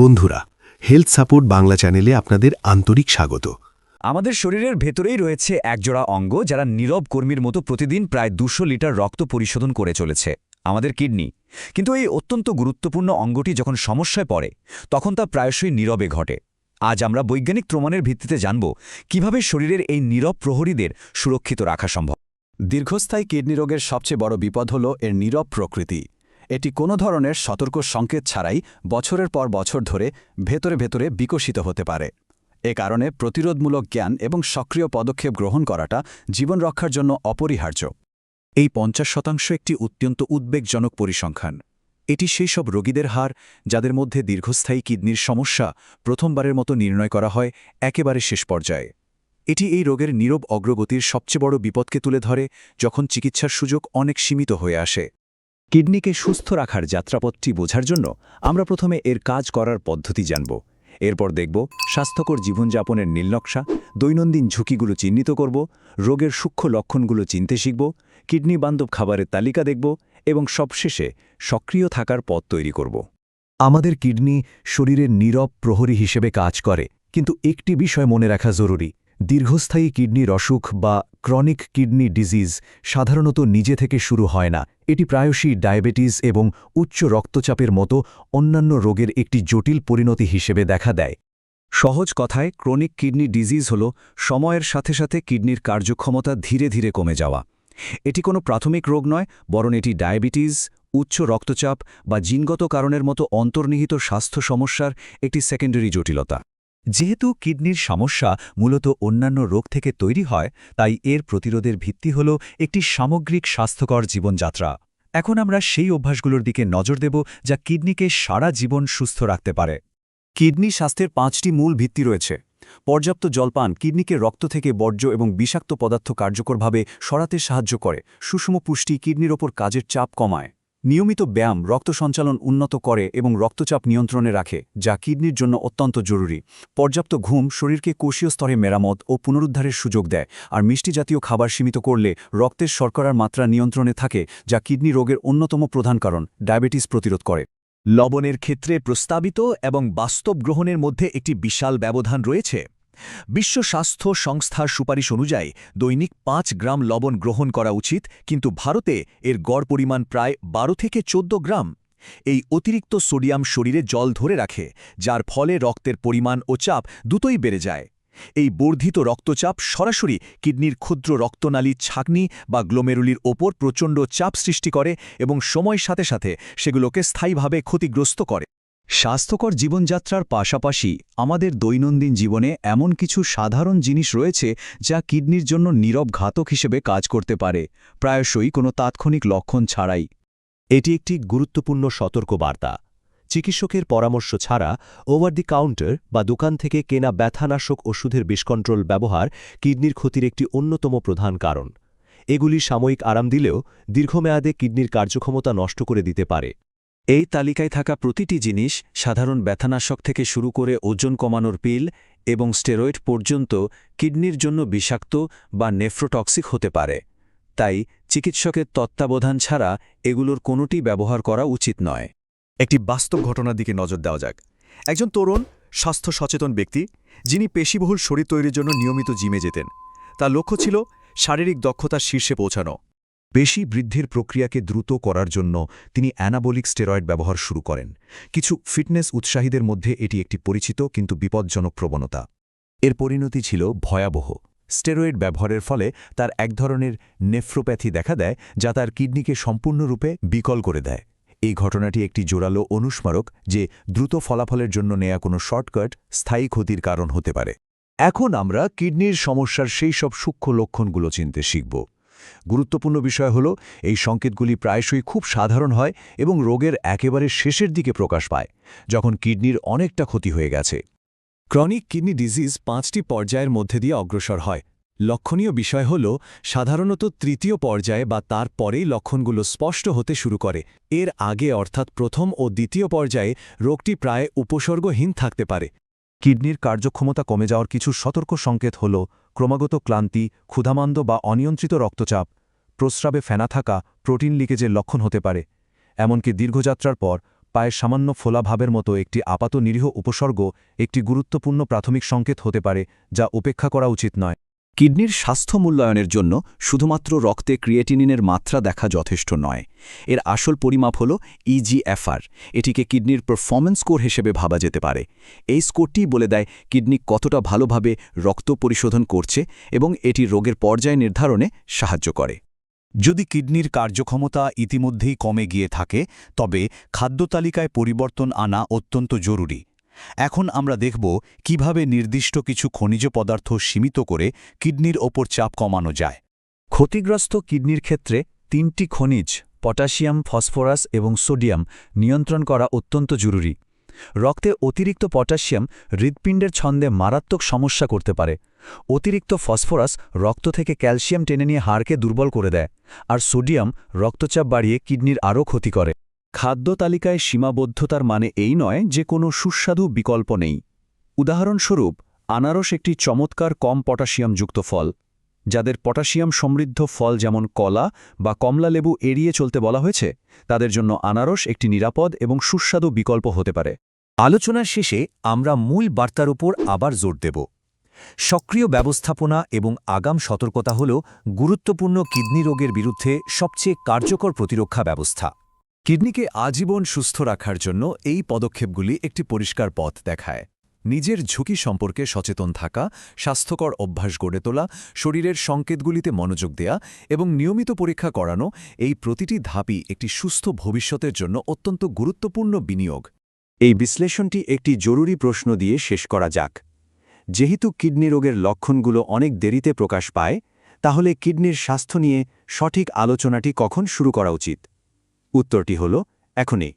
বন্ধুরা, health support Bangla চ্যানেলে আপনাদের আন্তরিক স্বাগত। আমাদের শরীরের ভেতরেই রয়েছে একজোড়া অঙ্গ যারা নীরব কর্মীর মতো প্রতিদিন প্রায় 200 লিটার রক্ত পরিশোধন করে চলেছে, আমাদের কিডনি। কিন্তু এই অত্যন্ত গুরুত্বপূর্ণ অঙ্গটি যখন সমস্যায় পড়ে তখন তা প্রায়শই নীরবে ঘটে। আজ আমরা বৈজ্ঞানিক প্রমাণের ভিত্তিতে জানব কিভাবে শরীরের এই নীরব প্রহরীদের সুরক্ষিত রাখা সম্ভব। দীর্ঘস্থায়ী কিডনি রোগের সবচেয়ে বড় বিপদ হল এর নীরব প্রকৃতি। এটি কোনো ধরনের সতর্ক সংকেত ছাড়াই বছরের পর বছর ধরে ভেতরে ভেতরে বিকশিত হতে পারে। এ কারণে প্রতিরোধমূলক জ্ঞান এবং সক্রিয় পদক্ষেপ গ্রহণ করাটা জীবন রক্ষার জন্য অপরিহার্য। এই 50% একটি অত্যন্ত উদ্বেগজনক পরিসংখ্যান। এটি সেই সব রোগীদের হার যাদের মধ্যে দীর্ঘস্থায়ী কিডনির সমস্যা প্রথমবারের মতো নির্ণয় করা হয় একেবারে শেষ পর্যায়ে। এটি এই রোগের নীরব অগ্রগতির সবচেয়ে বড় বিপদকে তুলে ধরে যখন চিকিৎসার সুযোগ অনেক সীমিত হয়ে আসে। কিডনিকে সুস্থ রাখার যাত্রাপথটি বোঝার জন্য আমরা প্রথমে এর কাজ করার পদ্ধতি জানব। এরপর দেখব স্বাস্থ্যকর জীবনযাপনের নীলনকশা, দৈনন্দিন ঝুঁকিগুলো চিহ্নিত করব, রোগের সূক্ষ্ম লক্ষণগুলো চিনতে শিখব, কিডনি বান্ধব খাবারের তালিকা দেখব এবং সবশেষে সক্রিয় থাকার পথ তৈরি করব। আমাদের কিডনি শরীরের নীরব প্রহরী হিসেবে কাজ করে, কিন্তু একটি বিষয় মনে রাখা জরুরি। দীর্ঘস্থায়ী কিডনির অসুখ বা ক্রনিক কিডনি ডিজিজ সাধারণত নিজে থেকে শুরু হয় না। এটি প্রায়শই ডায়াবেটিস এবং উচ্চ রক্তচাপের মতো অন্যান্য রোগের একটি জটিল পরিণতি হিসেবে দেখা দেয়। সহজ কথায়, ক্রনিক কিডনি ডিজিজ হল সময়ের সাথে সাথে কিডনির কার্যক্ষমতা ধীরে ধীরে কমে যাওয়া। এটি কোনো প্রাথমিক রোগ নয়, বরং এটি ডায়াবেটিস, উচ্চ রক্তচাপ বা জিনগত কারণের মতো অন্তর্নিহিত স্বাস্থ্য সমস্যার একটি সেকেন্ডারি জটিলতা। যেহেতু কিডনির সমস্যা মূলত অন্যান্য রোগ থেকে তৈরি হয়, তাই এর প্রতিরোধের ভিত্তি হল একটি সামগ্রিক স্বাস্থ্যকর জীবনযাত্রা। এখন আমরা সেই অভ্যাসগুলোর দিকে নজর দেব যা কিডনিকে সারা জীবন সুস্থ রাখতে পারে। কিডনি স্বাস্থ্যের 5টি মূল ভিত্তি রয়েছে। পর্যাপ্ত জলপান কিডনিকে রক্ত থেকে বর্জ্য এবং বিষাক্ত পদার্থ কার্যকরভাবে সরাতে সাহায্য করে। সুষম পুষ্টি কিডনির ওপর কাজের চাপ কমায়। নিয়মিত ব্যায়াম রক্ত সঞ্চালন উন্নত করে এবং রক্তচাপ নিয়ন্ত্রণে রাখে, যা কিডনির জন্য অত্যন্ত জরুরি। পর্যাপ্ত ঘুম শরীরকে কোষীয় স্তরে মেরামত ও পুনরুদ্ধারের সুযোগ দেয়, আর মিষ্টি জাতীয় খাবার সীমিত করলে রক্তের শর্করার মাত্রা নিয়ন্ত্রণে থাকে, যা কিডনি রোগের অন্যতম প্রধান কারণ, ডায়াবেটিস প্রতিরোধ করে। লবণের ক্ষেত্রে প্রস্তাবিত এবং বাস্তব গ্রহণের মধ্যে একটি বিশাল ব্যবধান রয়েছে। বিশ্ব স্বাস্থ্য সংস্থার সুপারিশ অনুযায়ী দৈনিক 5 গ্রাম লবণ গ্রহণ করা উচিত, কিন্তু ভারতে এর গড় পরিমাণ প্রায় 12 থেকে 14 গ্রাম। এই অতিরিক্ত সোডিয়াম শরীরে জল ধরে রাখে, যার ফলে রক্তের পরিমাণ ও চাপ দুটোই বেড়ে যায়। এই বর্ধিত রক্তচাপ সরাসরি কিডনির ক্ষুদ্র রক্তনালী ছাঁকনি বা গ্লোমেরুলির ওপর প্রচণ্ড চাপ সৃষ্টি করে এবং সময়ের সাথে সাথে সেগুলোকে স্থায়ীভাবে ক্ষতিগ্রস্ত করে। স্বাস্থ্যকর জীবনযাত্রার পাশাপাশি আমাদের দৈনন্দিন জীবনে এমন কিছু সাধারণ জিনিস রয়েছে যা কিডনির জন্য নীরব ঘাতক হিসেবে কাজ করতে পারে, প্রায়শই কোনো তাৎক্ষণিক লক্ষণ ছাড়াই। এটি একটি গুরুত্বপূর্ণ সতর্কবার্তা। চিকিৎসকের পরামর্শ ছাড়া ওভার দি কাউন্টার বা দোকান থেকে কেনা ব্যথানাশক ওষুধের বিষ-কন্ট্রোল ব্যবহার কিডনির ক্ষতির একটি অন্যতম প্রধান কারণ। এগুলি সাময়িক আরাম দিলেও দীর্ঘমেয়াদে কিডনির কার্যক্ষমতা নষ্ট করে দিতে পারে। এই তালিকায় থাকা প্রতিটি জিনিস, সাধারণ ব্যথানাশক থেকে শুরু করে ওজন কমানোর পিল এবং স্টেরয়েড পর্যন্ত, কিডনির জন্য বিষাক্ত বা নেফ্রোটক্সিক হতে পারে। তাই চিকিৎসকের তত্ত্বাবধান ছাড়া এগুলোর কোনোটি ব্যবহার করা উচিত নয়। একটি বাস্তব ঘটনার দিকে নজর দেওয়া যাক। একজন তরুণ স্বাস্থ্য সচেতন ব্যক্তি, যিনি পেশিবহুল শরীর তৈরির জন্য নিয়মিত জিমে যেতেন। তার লক্ষ্য ছিল শারীরিক দক্ষতার শীর্ষে পৌঁছানো। পেশি বৃদ্ধির প্রক্রিয়াকে দ্রুত করার জন্য তিনি অ্যানাবলিক স্টেরয়েড ব্যবহার শুরু করেন। কিছু ফিটনেস উৎসাহীদের মধ্যে এটি একটি পরিচিত কিন্তু বিপজ্জনক প্রবণতা। এর পরিণতি ছিল ভয়াবহ। স্টেরয়েড ব্যবহারের ফলে তার এক ধরনের নেফ্রোপ্যাথি দেখা দেয়, যা তার কিডনিকে সম্পূর্ণরূপে বিকল করে দেয়। এই ঘটনাটি একটি জোরালো অনুস্মারক যে দ্রুত ফলাফলের জন্য নেয়া কোনো শর্টকাট স্থায়ী ক্ষতির কারণ হতে পারে। এখন আমরা কিডনির সমস্যার সেই সব সূক্ষ্ম লক্ষণগুলো চিনতে শিখব। গুরুত্বপূর্ণ বিষয় হল, এই সংকেতগুলি প্রায়শই খুব সাধারণ হয় এবং রোগের একেবারে শেষের দিকে প্রকাশ পায়, যখন কিডনির অনেকটা ক্ষতি হয়ে গেছে। ক্রনিক কিডনি ডিজিজ 5টি পর্যায়ের মধ্যে দিয়ে অগ্রসর হয়। লক্ষণীয় বিষয় হল, সাধারণত তৃতীয় পর্যায়ে বা তার পরেই লক্ষণগুলো স্পষ্ট হতে শুরু করে। এর আগে অর্থাৎ প্রথম ও দ্বিতীয় পর্যায়ে রোগটি প্রায় উপসর্গহীন থাকতে পারে। কিডনির কার্যক্ষমতা কমে যাওয়ার কিছু সতর্ক সংকেত হল ক্রমাগত ক্লান্তি, ক্ষুধামান্দ বা অনিয়ন্ত্রিত রক্তচাপ, প্রস্রাবে ফেনা থাকা প্রোটিন লিকেজের লক্ষণ হতে পারে। এমনকি দীর্ঘযাত্রার পর পায়ে সামান্য ফোলাভাবের মতো একটি আপাত নিরীহ উপসর্গ একটি গুরুত্বপূর্ণ প্রাথমিক সংকেত হতে পারে যা উপেক্ষা করা উচিত নয়। কিডনির স্বাস্থ্য মূল্যায়নের জন্য শুধুমাত্র রক্তে ক্রিয়েটিনিনের মাত্রা দেখা যথেষ্ট নয়। এর আসল পরিমাপ হল ইজিএফআর। এটিকে কিডনির পারফরম্যান্স স্কোর হিসেবে ভাবা যেতে পারে। এই স্কোরটি বলে দেয় কিডনি কতটা ভালোভাবে রক্ত পরিশোধন করছে এবং এটি রোগের পর্যায় নির্ধারণে সাহায্য করে। যদি কিডনির কার্যক্ষমতা ইতিমধ্যেই কমে গিয়ে থাকে তবে খাদ্য তালিকায় পরিবর্তন আনা অত্যন্ত জরুরি। এখন আমরা দেখব কিভাবে নির্দিষ্ট কিছু খনিজ পদার্থ সীমিত করে কিডনির ওপর চাপ কমানো যায়। ক্ষতিগ্রস্ত কিডনির ক্ষেত্রে 3টি খনিজ পটাশিয়াম, ফসফরাস এবং সোডিয়াম নিয়ন্ত্রণ করা অত্যন্ত জরুরি। রক্তে অতিরিক্ত পটাশিয়াম হৃৎপিণ্ডের ছন্দে মারাত্মক সমস্যা করতে পারে। অতিরিক্ত ফসফরাস রক্ত থেকে ক্যালসিয়াম টেনে নিয়ে হাড়কে দুর্বল করে দেয়, আর সোডিয়াম রক্তচাপ বাড়িয়ে কিডনির আরও ক্ষতি করে। খাদ্য তালিকায় সীমাবদ্ধতার মানে এই নয় যে কোনো সুস্বাদু বিকল্প নেই। উদাহরণস্বরূপ, আনারস একটি চমৎকার কম পটাশিয়ামযুক্ত ফল। যাদের পটাশিয়াম সমৃদ্ধ ফল যেমন কলা বা কমলালেবু এড়িয়ে চলতে বলা হয়েছে, তাদের জন্য আনারস একটি নিরাপদ এবং সুস্বাদু বিকল্প হতে পারে। আলোচনার শেষে আমরা মূল বার্তার উপর আবার জোর দেব। সক্রিয় ব্যবস্থাপনা এবং আগাম সতর্কতা হল গুরুত্বপূর্ণ কিডনি রোগের বিরুদ্ধে সবচেয়ে কার্যকর প্রতিরক্ষা ব্যবস্থা। কিডনিকে আজীবন সুস্থ রাখার জন্য এই পদক্ষেপগুলি একটি পরিষ্কার পথ দেখায়। নিজের ঝুঁকি সম্পর্কে সচেতন থাকা, স্বাস্থ্যকর অভ্যাস গড়ে তোলা, শরীরের সংকেতগুলিতে মনোযোগ দেয়া এবং নিয়মিত পরীক্ষা করানো, এই প্রতিটি ধাপই একটি সুস্থ ভবিষ্যতের জন্য অত্যন্ত গুরুত্বপূর্ণ বিনিয়োগ। এই বিশ্লেষণটি একটি জরুরি প্রশ্ন দিয়ে শেষ করা যাক। যেহেতু কিডনি রোগের লক্ষণগুলো অনেক দেরিতে প্রকাশ পায়, তাহলে কিডনির স্বাস্থ্য নিয়ে সঠিক আলোচনাটি কখন শুরু করা উচিত? উত্তরটি হল এখনই।